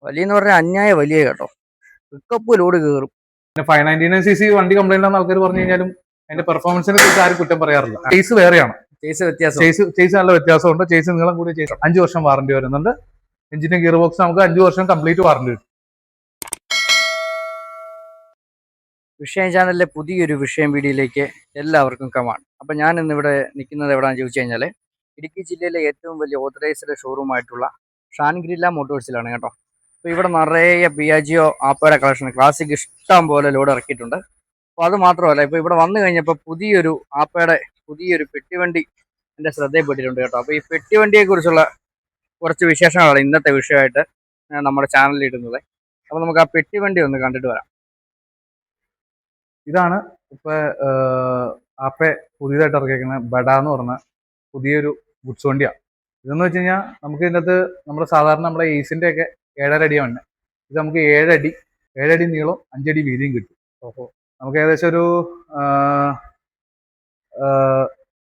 വലിയെന്ന് പറഞ്ഞാൽ അന്യായ വലിയ കേട്ടോ. പിക്കപ്പ് ലോഡ് കയറും. പിന്നെ 599cc വണ്ടി കംപ്ലൈന്റ് ആണെന്ന് ആൾക്കാർ പറഞ്ഞു കഴിഞ്ഞാലും അതിന്റെ പെർഫോമൻസിനെ കുറിച്ച് ആരും കുറ്റം പറയാറില്ല. ചേസ് വേറെയാണ്. ചേസ് നല്ല വ്യത്യാസമുണ്ട്. ചേസ് നീളം കൂടി ചേസ് 5 വർഷം വാറന്റി വരുന്നുണ്ട്. എഞ്ചിനും ഗിയർ ബോക്സ് നമുക്ക് 5 വർഷം കംപ്ലീറ്റ് വാറന്റി കിട്ടും. വിഷയം ചാനലിലെ പുതിയൊരു വിഷയം വീഡിയോയിലേക്ക് എല്ലാവർക്കും കമാണ്. അപ്പം ഞാൻ ഇന്നിവിടെ നിൽക്കുന്നത് എവിടെയാണെന്ന് ചോദിച്ചു കഴിഞ്ഞാൽ ഇടുക്കി ജില്ലയിലെ ഏറ്റവും വലിയ ഓതറൈസ്ഡ് ഷോറൂമായിട്ടുള്ള ഷാൻഗ്രില്ല മോട്ടോഴ്സിലാണ് കേട്ടോ. അപ്പോൾ ഇവിടെ നിറയെ പിയാജിയോ ആപ്പയുടെ കളക്ഷൻ ക്ലാസിക് ഇഷ്ടം പോലെ ലോഡ് ഇറക്കിയിട്ടുണ്ട്. അപ്പോൾ അത് മാത്രമല്ല, ഇപ്പോൾ ഇവിടെ വന്നു കഴിഞ്ഞപ്പോൾ പുതിയൊരു പെട്ടിവണ്ടി എൻ്റെ ശ്രദ്ധയിൽപ്പെട്ടിട്ടുണ്ട് കേട്ടോ. അപ്പോൾ ഈ പെട്ടിവണ്ടിയെക്കുറിച്ചുള്ള കുറച്ച് വിശേഷങ്ങളാണ് ഇന്നത്തെ വിഷയമായിട്ട് നമ്മുടെ ചാനലിൽ ഇടുന്നത്. അപ്പോൾ നമുക്ക് ആ പെട്ടിവണ്ടി ഒന്ന് കണ്ടിട്ട് വരാം. ഇതാണ് ഇപ്പൊ ആപ്പെ പുതിയതായിട്ട് ഇറക്കിയിരിക്കുന്ന ബഡ എന്ന് പറഞ്ഞ പുതിയൊരു ഗുഡ്സ് വണ്ടിയാണ്. ഇതെന്ന് വെച്ച് കഴിഞ്ഞാൽ നമുക്ക് ഇതിനകത്ത് നമ്മുടെ ഏസിന്റെ ഒക്കെ 7.5 അടിയാണ്. ഇത് നമുക്ക് 7 അടി നീളം 5 അടി വീതിയും കിട്ടും. അപ്പോൾ നമുക്ക് ഏകദേശം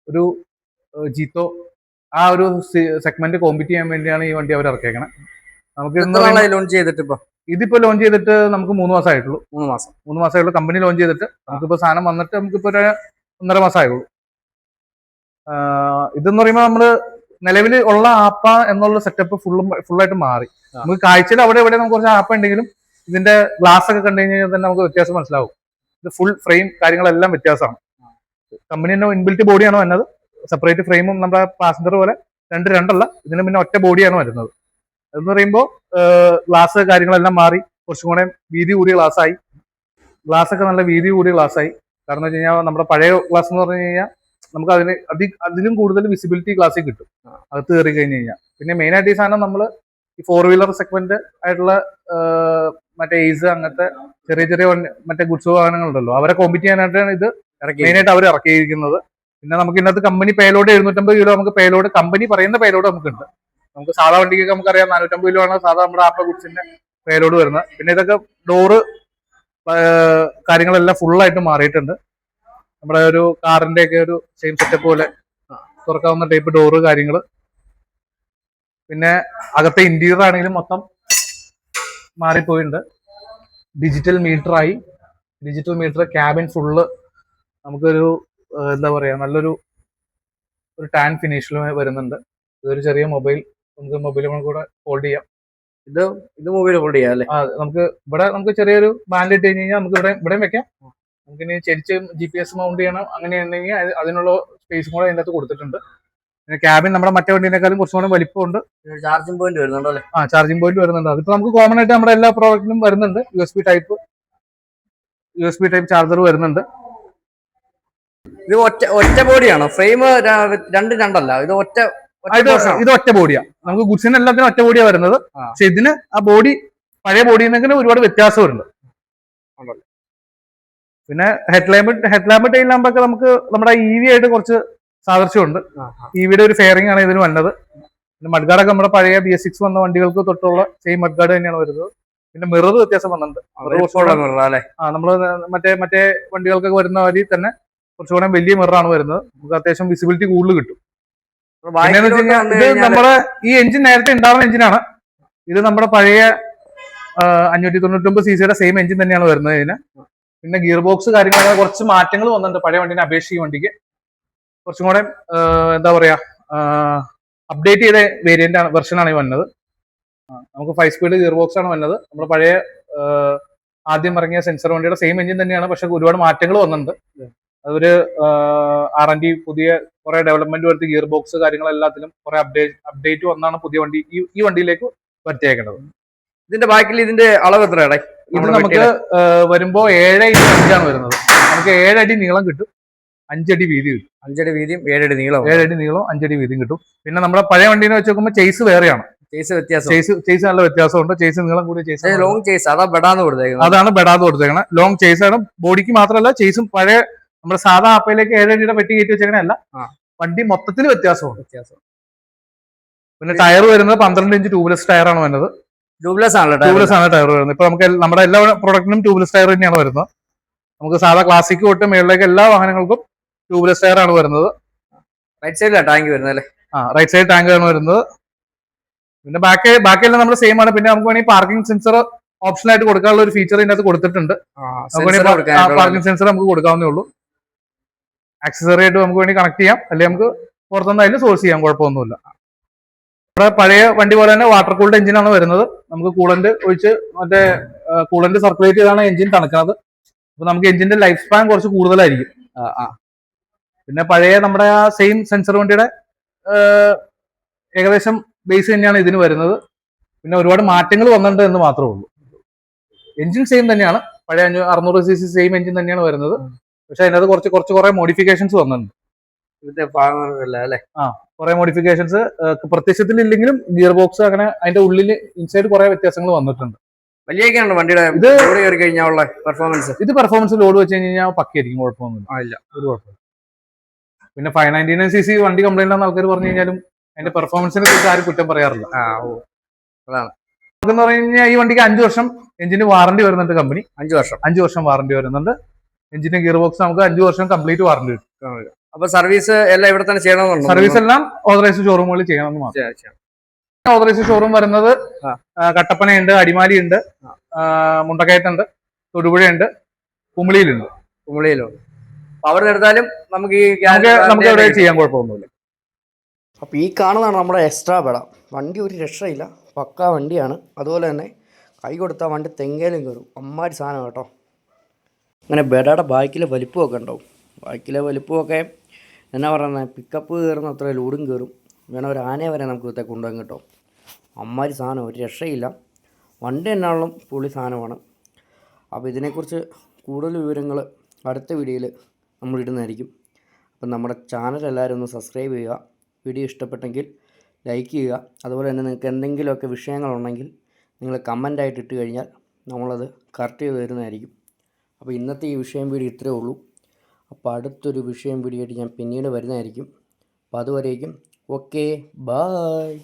ഒരു ജീത്തോ ആ ഒരു സെഗ്മെന്റ് കോമ്പീറ്റ് ചെയ്യാൻ വേണ്ടിയാണ് ഈ വണ്ടി അവർ ഇറക്കിയേക്കണേ. നമുക്ക് ലോഞ്ച് ചെയ്തിട്ട് ഇതിപ്പോ ലോഞ്ച് ചെയ്തിട്ട് നമുക്ക് 3 മാസമായിട്ടുള്ളൂ. 3 മാസമായിട്ടുള്ളൂ. കമ്പനി ലോഞ്ച് ചെയ്തിട്ട് നമുക്കിപ്പോ സാധനം വന്നിട്ട് നമുക്കിപ്പോ ഒരു 1.5 മാസമായുള്ളൂ. ഇതെന്ന് പറയുമ്പോൾ നമ്മള് നിലവിൽ ഉള്ള ആപ്പ എന്നുള്ള സെറ്റപ്പ് ഫുള്ളായിട്ട് മാറി. നമുക്ക് കാഴ്ചയിൽ അവിടെ നമുക്ക് കുറച്ച് ആപ്പ ഉണ്ടെങ്കിലും ഇതിന്റെ ഗ്ലാസ് ഒക്കെ കണ്ടു കഴിഞ്ഞാൽ തന്നെ നമുക്ക് വ്യത്യാസം മനസ്സിലാവും. ഇത് ഫുൾ ഫ്രെയിം കാര്യങ്ങളെല്ലാം വ്യത്യാസമാണ്. കമ്പനി തന്നെ ഇൻബിൽറ്റ് ബോഡിയാണ് വരുന്നത്. സെപ്പറേറ്റ് ഫ്രെയിമും നമ്മുടെ പാസഞ്ചർ പോലെ രണ്ടല്ല, ഇതിന് പിന്നെ ഒറ്റ ബോഡിയാണ് വരുന്നത്. എന്ന് പറയുമ്പോൾ ഗ്ലാസ് കാര്യങ്ങളെല്ലാം മാറി കുറച്ചും കൂടെ വീതി കൂടിയ ഗ്ലാസ്സായി. ഗ്ലാസ് ഒക്കെ നല്ല വീതി കൂടിയ ഗ്ലാസ്സായി. കാരണം എന്ന് വെച്ച് കഴിഞ്ഞാൽ നമ്മുടെ പഴയ ഗ്ലാസ് എന്ന് പറഞ്ഞു കഴിഞ്ഞാൽ നമുക്ക് അതിലും കൂടുതൽ വിസിബിലിറ്റി ഗ്ലാസ്സിൽ കിട്ടും അകത്ത് കയറി കഴിഞ്ഞ് കഴിഞ്ഞാൽ. പിന്നെ മെയിനായിട്ട് ഈ സാധനം നമ്മൾ ഈ 4 വീലർ സെഗ്മെന്റ് ആയിട്ടുള്ള മറ്റേ എയ്സ് അങ്ങനത്തെ ചെറിയ മറ്റേ ഗുഡ്സ് വാഹനങ്ങളുണ്ടല്ലോ, അവരെ കോമ്പീറ്റ് ചെയ്യാനായിട്ടാണ് ഇത് മെയിനായിട്ട് അവർ ഇറക്കിയിരിക്കുന്നത്. പിന്നെ നമുക്ക് ഇതിനകത്ത് കമ്പനി പേലോഡ് 750 കിലോ നമുക്ക് പേലോഡ് കമ്പനി പറയുന്ന പേലോഡ് നമുക്കുണ്ട്. നമുക്ക് സാധാ വണ്ടിക്കൊക്കെ നമുക്കറിയാം 450 കിലോ ആണ് സാധാ നമ്മുടെ ആപ്പ ഗുഡ്സിന്റെ പേലോഡ് വരുന്നത്. പിന്നെ ഇതൊക്കെ ഡോറ് കാര്യങ്ങളെല്ലാം ഫുള്ളായിട്ട് മാറിയിട്ടുണ്ട്. നമ്മുടെ ഒരു കാറിന്റെ ഒക്കെ ഒരു സെയിം സെറ്റപ്പ് പോലെ തുറക്കാവുന്ന ടൈപ്പ് ഡോറ് കാര്യങ്ങള്. പിന്നെ അകത്തെ ഇന്റീരിയർ ആണെങ്കിലും മൊത്തം മാറിപ്പോയിട്ടുണ്ട്. ഡിജിറ്റൽ മീറ്റർ ക്യാബിൻ ഫുള്ള് നമുക്കൊരു എന്താ പറയാ നല്ലൊരു ടാൻ ഫിനിഷിൽ വരുന്നുണ്ട്. ഇതൊരു ചെറിയ മൊബൈൽ കൂടെ ഹോൾഡ് ചെയ്യാം. ഇത് മൊബൈൽ ഹോൾഡ് ചെയ്യാം അല്ലേ? നമുക്ക് ചെറിയൊരു ബാൻഡ് ഇട്ട് കഴിഞ്ഞ് കഴിഞ്ഞാൽ നമുക്ക് ഇവിടെയും വെക്കാം. നമുക്കിനി ചെരിച്ച് GPS മൗണ്ട് ചെയ്യണം അങ്ങനെയുണ്ടെങ്കിൽ അതിനുള്ള സ്പേസും കൂടെ അതിൻ്റെ അകത്ത് കൊടുത്തിട്ടുണ്ട്. പിന്നെ ക്യാബിൻ നമ്മുടെ മറ്റേ വണ്ടീനേക്കാളും കുറച്ചും കൂടെ വലിപ്പമുണ്ട്. ചാർജിംഗ് പോയിന്റ് വരുന്നുണ്ടല്ലേ? ചാർജിംഗ് പോയിന്റ് വരുന്നുണ്ട്. അതിപ്പോ നമുക്ക് കോമൺ ആയിട്ട് നമ്മുടെ എല്ലാ പ്രോഡക്റ്റിലും വരുന്നുണ്ട്. USB ടൈപ്പ് ചാർജർ വരുന്നുണ്ട്. ഇത് ഒറ്റ ബോഡിയാണോ? ഫ്രെയിം രണ്ടല്ല, ഇത് ഒറ്റ ബോഡിയാ. നമുക്ക് ഗുഡ്സിന് എല്ലാത്തിനും ഒറ്റ ബോഡിയാ വരുന്നത്. പക്ഷെ ഇതിന് ആ ബോഡി പഴയ ബോഡിയിൽ നിന്നൊക്കെ ഒരുപാട് വ്യത്യാസമുണ്ട്. പിന്നെ ഹെഡ്ലാമ്പ് ടെയിൽ ലാമ്പൊക്കെ നമുക്ക് നമ്മുടെ EV ആയിട്ട് കുറച്ച് സാദൃശ്യമുണ്ട്. EVയുടെ ഒരു ഫെയറിംഗ് ആണ് ഇതിന് വന്നത്. പിന്നെ മഡ്ഗാർഡൊക്കെ നമ്മുടെ പഴയ BS6 വന്ന വണ്ടികൾക്ക് തൊട്ടുള്ള സെയിം മഡ്ഗാർഡ് തന്നെയാണ് വരുന്നത്. പിന്നെ മിറർ വ്യത്യാസം വന്നിട്ടുണ്ട്. നമ്മള് മറ്റേ വണ്ടികൾക്കൊക്കെ വരുന്ന വഴി തന്നെ കുറച്ചുകൂടെ വലിയ മിററാണ് വരുന്നത്. നമുക്ക് അത്യാവശ്യം വിസിബിലിറ്റി കൂടുതൽ കിട്ടും. പിന്നെന്ന് വെച്ച് കഴിഞ്ഞാൽ ഇത് നമ്മുടെ ഈ എഞ്ചിൻ നേരത്തെ ഉണ്ടാവുന്ന എഞ്ചിനാണ്. ഇത് നമ്മുടെ പഴയ 599cc സെയിം എഞ്ചിൻ തന്നെയാണ് വരുന്നത് ഇതിന്. പിന്നെ ഗിയർ ബോക്സ് കാര്യങ്ങളൊക്കെ കുറച്ച് മാറ്റങ്ങൾ വന്നിട്ടുണ്ട് പഴയ വണ്ടിനെ അപേക്ഷിച്ച്. ഈ വണ്ടിക്ക് കുറച്ചും കൂടെ എന്താ പറയാ അപ്ഡേറ്റ് ചെയ്ത വെർഷനാണ് ഈ വന്നത്. നമുക്ക് 5 സ്പീഡ് ഗിയർ ബോക്സ് ആണ് വന്നത്. നമ്മുടെ പഴയ ആദ്യം ഇറങ്ങിയ സെൻസർ വണ്ടിയുടെ സെയിം എഞ്ചിൻ തന്നെയാണ്. പക്ഷെ ഒരുപാട് മാറ്റങ്ങൾ വന്നിട്ടുണ്ട്. അതൊരു R&D പുതിയ കുറെ ഡെവലപ്മെന്റ് വരുത്തി ഗിയർ ബോക്സ് കാര്യങ്ങളെല്ലാത്തിലും കുറെ അപ്ഡേറ്റ് വന്നാണ് പുതിയ വണ്ടി ഈ വണ്ടിയിലേക്ക് വരുത്തിയേക്കുന്നത്. ഇതിന്റെ ബാക്കിൽ ഇതിന്റെ അളവ് എത്രയാണ്? ഇത് നമുക്ക് വരുമ്പോ 7.5 വരുന്നത്. നമുക്ക് 7 അടി നീളം കിട്ടും, 5 അടി വീതി കിട്ടും. 5 അടി വീതിയും 7 അടി നീളം 5 അടി വീതിയും കിട്ടും. പിന്നെ നമ്മുടെ പഴയ വണ്ടീനെ വെച്ച് നോക്കുമ്പോൾ ചേസ് വേറെയാണ്. ചേസ് നല്ല വ്യത്യാസമുണ്ട്. ചേസ് നീളം കൂടിയ ചേസ്, ലോങ് ചേസ്. അതാണ് ബെഡാന്ന് കൊടുത്തേക്കണം. ലോങ് ചേസ് ആണ്. ബോഡിക്ക് മാത്രമല്ല ചേസും പഴയ നമ്മുടെ സാധാ ആപ്പയിലേക്ക് 7 അടിയുടെ പെട്ടി കയറ്റി വെച്ചേക്കണല്ല, വണ്ടി മൊത്തത്തിൽ വ്യത്യാസമുണ്ട്. പിന്നെ ടയർ വരുന്നത് 12 ഇഞ്ച് ട്യൂബ്ലെസ് ടയറാണ് വരുന്നത്. ട്യൂബ്ലെസ് ആണ് ടയർ വരുന്നത്. ഇപ്പൊ നമുക്ക് നമ്മുടെ എല്ലാ പ്രോഡക്റ്റിനും ട്യൂബ്ലെസ് ടയർ തന്നെയാണ് വരുന്നത്. നമുക്ക് സാധാ ക്ലാസിക് തൊട്ട് മേളിലേക്ക് എല്ലാ വാഹനങ്ങൾക്കും ട്യൂബ്ലെസ് ടയർ ആണ് വരുന്നത്. റൈറ്റ് സൈഡിലാണ് ടാങ്ക് വരുന്നത് അല്ലേ? റൈറ്റ് സൈഡ് ടാങ്ക് ആണ് വരുന്നത്. പിന്നെ ബാക്കിയെല്ലാം നമ്മുടെ സെയിം ആണ്. പിന്നെ നമുക്ക് വേണമെങ്കിൽ പാർക്കിംഗ് സെൻസർ ഓപ്ഷൻ ആയിട്ട് കൊടുക്കാനുള്ള ഒരു ഫീച്ചർ ഇതിനകത്ത് കൊടുത്തിട്ടുണ്ട്. പാർക്കിംഗ് സെൻസർ നമുക്ക് കൊടുക്കാവുന്നേ ഉള്ളൂ. ആക്സസറി ആയിട്ട് നമുക്ക് വേണ്ടി കണക്ട് ചെയ്യാം, അല്ലെങ്കിൽ നമുക്ക് പുറത്തുനിന്ന് അതിൽ സോഴ്സ് ചെയ്യാം, കുഴപ്പമൊന്നുമില്ല. ഇവിടെ പഴയ വണ്ടി പോലെ തന്നെ വാട്ടർ കൂൾഡ് എഞ്ചിനാണ് വരുന്നത്. നമുക്ക് കൂളന്റ് ഒഴിച്ച് മറ്റേ കൂളന്റ് സർക്കുലേറ്റ് ചെയ്താണ് എഞ്ചിൻ തണുക്കുന്നത്. അപ്പൊ നമുക്ക് എഞ്ചിന്റെ ലൈഫ് സ്പാൻ കുറച്ച് കൂടുതലായിരിക്കും. പിന്നെ പഴയ നമ്മുടെ ആ സെയിം സെൻസർ വണ്ടിയുടെ ഏകദേശം ബേസ് തന്നെയാണ് ഇതിന് വരുന്നത്. പിന്നെ ഒരുപാട് മാറ്റങ്ങൾ വന്നിട്ടുണ്ട് എന്ന് മാത്രമേ ഉള്ളൂ. എഞ്ചിൻ സെയിം തന്നെയാണ്, പഴയ 600cc സെയിം എഞ്ചിൻ തന്നെയാണ് വരുന്നത്. പക്ഷെ അതിനകത്ത് കുറെ മോഡിഫിക്കേഷൻസ് വന്നിട്ടുണ്ട്. കുറെ മോഡിഫിക്കേഷൻസ് പ്രത്യക്ഷത്തിൽ ഇല്ലെങ്കിലും ഗിയർ ബോക്സ് അങ്ങനെ അതിന്റെ ഉള്ളിൽ ഇൻസൈഡ് കുറെ വ്യത്യാസങ്ങൾ വന്നിട്ടുണ്ട്. വലിയൊക്കെയാണ് വണ്ടിയുടെ ഇത് കയറി കഴിഞ്ഞാൽ പെർഫോമൻസ്. ഇത് പെർഫോമൻസ് ലോഡ് വെച്ച് കഴിഞ്ഞാൽ പക്കയായിരിക്കും, കുഴപ്പമൊന്നുമില്ല. ഒരു കുഴപ്പമില്ല. പിന്നെ 599cc വണ്ടി കംപ്ലൈന്റ് ആണെന്ന് ആൾക്കാർ പറഞ്ഞു കഴിഞ്ഞാലും അതിന്റെ പെർഫോമൻസിനെ കുറിച്ച് ആരും കുറ്റം പറയാറില്ല. അതാണ് എന്ന് പറഞ്ഞു കഴിഞ്ഞാൽ ഈ വണ്ടിക്ക് 5 വർഷം എഞ്ചിന് വാറണ്ടി വരുന്നുണ്ട്. കമ്പനി 5 വർഷം വാറണ്ടി വരുന്നുണ്ട്. എഞ്ചിന്റെ ഗിയർ ബോക്സ് നമുക്ക് 5 വർഷം കംപ്ലീറ്റ് വാറണ്ടി കിട്ടും. അപ്പൊ സർവീസ് എല്ലാം ഇവിടെ തന്നെ ചെയ്യണമെന്നുണ്ട്. സർവീസ് എല്ലാം ഓതറൈസ്ഡ് ഷോറൂമുകളിൽ ചെയ്യണമെന്ന് മാത്രം. ഓതറൈസ്ഡ് ഷോറൂം വരുന്നത് കട്ടപ്പനയുണ്ട്, അടിമാലിയുണ്ട്, മുണ്ടക്കയത്തുണ്ട്, തൊടുപുഴയുണ്ട്, കുമിളിയിലുണ്ട്. അവിടെ എടുത്താലും നമുക്ക് എവിടെ ചെയ്യാൻ കുഴപ്പമൊന്നുമില്ല. അപ്പോൾ ഈ കാണുന്നതാണ് നമ്മുടെ എക്സ്ട്രാ പെട. വണ്ടി ഒരു രക്ഷയില്ല, പക്കാ വണ്ടിയാണ്. അതുപോലെ തന്നെ കൈ കൊടുത്താൽ വണ്ടി തെങ്ങയിലും കയറും, അമ്മാരി സാധനം കേട്ടോ. അങ്ങനെ ബെഡയുടെ ബാക്കിലെ വലിപ്പമൊക്കെ ഉണ്ടാവും. ബാക്കിലെ വലിപ്പമൊക്കെ എന്നാ പറയുന്നത്, പിക്കപ്പ് കയറുന്ന അത്ര ലോഡും കയറും. വേണം ഒരു ആനയെ വരെ നമുക്ക് ഇവിടുത്തെ കൊണ്ടുപോകാൻ കേട്ടോ. അമ്മാരി സാധനം, ഒരു രക്ഷയില്ല. വണ്ടി എന്നാളും പൊളി സാധനമാണ്. അപ്പോൾ ഇതിനെക്കുറിച്ച് കൂടുതൽ വിവരങ്ങൾ അടുത്ത വീഡിയോയിൽ നമ്മൾ ഇടുന്നതായിരിക്കും. അപ്പം നമ്മുടെ ചാനൽ എല്ലാവരും ഒന്ന് സബ്സ്ക്രൈബ് ചെയ്യുക. വീഡിയോ ഇഷ്ടപ്പെട്ടെങ്കിൽ ലൈക്ക് ചെയ്യുക. അതുപോലെ തന്നെ നിങ്ങൾക്ക് എന്തെങ്കിലുമൊക്കെ വിഷയങ്ങളുണ്ടെങ്കിൽ നിങ്ങൾ കമൻ്റായിട്ട് ഇട്ട് കഴിഞ്ഞാൽ നമ്മളത് കറക്റ്റ് ചെയ്ത് തരുന്നതായിരിക്കും. അപ്പോൾ ഇന്നത്തെ ഈ വിഷയം വീഡിയോ ഇത്രയേ ഉള്ളൂ. അപ്പോൾ അടുത്തൊരു വിഷയം വീഡിയോ ആയിട്ട് ഞാൻ പിന്നീട് വരുന്നതായിരിക്കും. അപ്പോൾ അതുവരേക്കും ഓക്കെ, ബായ്.